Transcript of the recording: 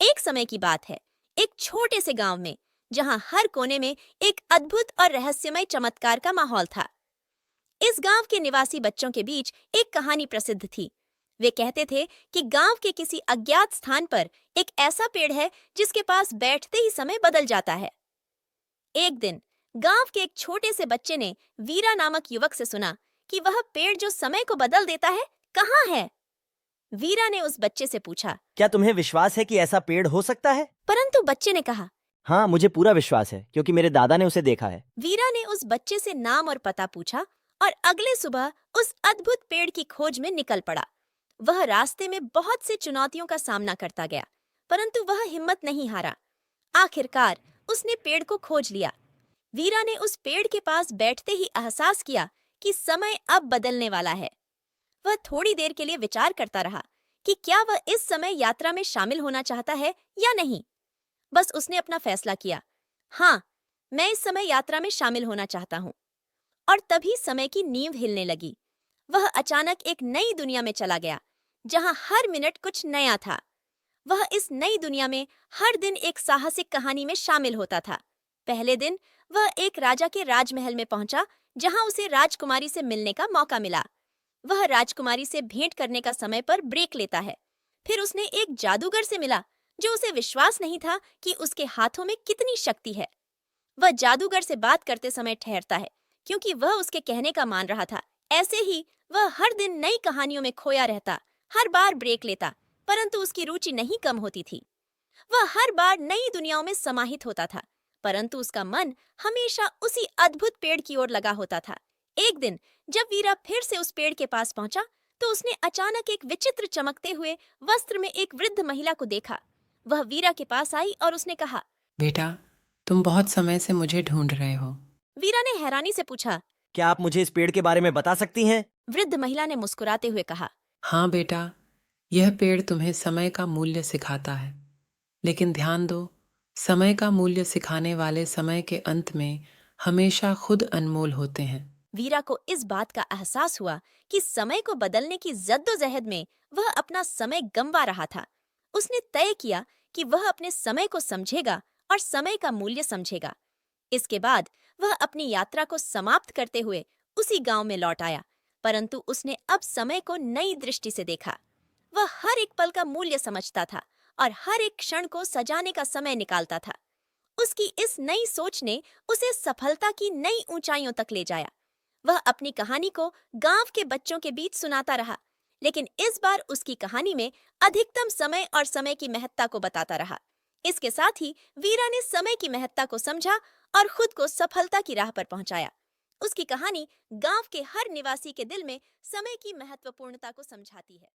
एक समय की बात है, एक छोटे से गांव में, जहां हर कोने में एक अद्भुत और रहस्यमय चमत्कार का माहौल था। इस गांव के निवासी बच्चों के बीच एक कहानी प्रसिद्ध थी। वे कहते थे कि गांव के किसी अज्ञात स्थान पर एक ऐसा पेड़ है जिसके पास बैठते ही समय बदल जाता है। एक दिन गांव के एक छोटे से बच्चे ने वीरा नामक युवक से सुना कि वह पेड़ जो समय को बदल देता है, कहाँ है। वीरा ने उस बच्चे से पूछा, क्या तुम्हें विश्वास है कि ऐसा पेड़ हो सकता है? परंतु बच्चे ने कहा। हाँ, मुझे पूरा विश्वास है क्योंकि मेरे दादा ने उसे देखा है। वीरा ने उस बच्चे से नाम और पता पूछा और अगले सुबह उस अद्भुत पेड़ की खोज में निकल पड़ा। वह रास्ते में बहुत से चुनौतियों का सामना करता गया, परंतु वह हिम्मत नहीं हारा। आखिरकार उसने पेड़ को खोज लिया। वीरा ने उस पेड़ के पास बैठते ही एहसास किया कि समय अब बदलने वाला है। वह थोड़ी देर के लिए विचार करता रहा कि क्या वह इस समय यात्रा में शामिल होना चाहता है या नहीं। बस उसने अपना फैसला किया, हाँ, मैं इस समय यात्रा में शामिल होना चाहता हूँ। और तभी समय की नींव हिलने लगी। वह अचानक एक नई दुनिया में चला गया, जहां हर मिनट कुछ नया था। वह इस नई दुनिया में हर दिन एक साहसिक कहानी में शामिल होता था। पहले दिन वह एक राजा के राजमहल में पहुंचा, जहां उसे राजकुमारी से मिलने का मौका मिला। वह राजकुमारी से भेंट करने का समय पर ब्रेक लेता है। फिर उसने एक जादूगर से मिला, जो उसे विश्वास नहीं था कि उसके हाथों में कितनी शक्ति है। वह जादूगर से बात करते समय ठहरता है, क्योंकि वह उसके कहने का मान रहा था। ऐसे ही वह हर दिन नई कहानियों में खोया रहता, हर बार ब्रेक लेता, परंतु उसकी रुचि नहीं कम होती थी। वह हर बार नई दुनियाओं में समाहित होता था, परंतु उसका मन हमेशा उसी अद्भुत पेड़ की ओर लगा होता था। एक दिन जब वीरा फिर से उस पेड़ के पास पहुंचा, तो उसने अचानक एक विचित्र चमकते हुए वस्त्र में एक वृद्ध महिला को देखा। वह वीरा के पास आई और उसने कहा। बेटा, तुम बहुत समय से मुझे ढूंढ रहे हो। वीरा ने हैरानी से पूछा। क्या आप मुझे इस पेड़ के बारे में बता सकती हैं? वृद्ध महिला ने मुस्कुराते हुए कहा। हाँ बेटा, यह पेड़ तुम्हें समय का मूल्य सिखाता है। लेकिन ध्यान दो, समय का मूल्य सिखाने वाले समय के अंत में हमेशा खुद अनमोल होते हैं। वीरा को इस बात का एहसास हुआ कि समय को बदलने की जद्दोजहद में वह अपना समय गंवा रहा था। उसने तय किया कि वह अपने समय को समझेगा और समय का मूल्य समझेगा। इसके बाद वह अपनी यात्रा को समाप्त करते हुए उसी गांव में लौट आया, परंतु उसने अब समय को नई दृष्टि से देखा। वह हर एक पल का मूल्य समझता था और हर एक क्षण को सजाने का समय निकालता था। उसकी इस नई सोच ने उसे सफलता की नई ऊंचाइयों तक ले जाया। वह अपनी कहानी को गांव के बच्चों के बीच सुनाता रहा, लेकिन इस बार उसकी कहानी में अधिकतम समय और समय की महत्ता को बताता रहा। इसके साथ ही वीरा ने समय की महत्ता को समझा और खुद को सफलता की राह पर पहुंचाया। उसकी कहानी गांव के हर निवासी के दिल में समय की महत्वपूर्णता को समझाती है।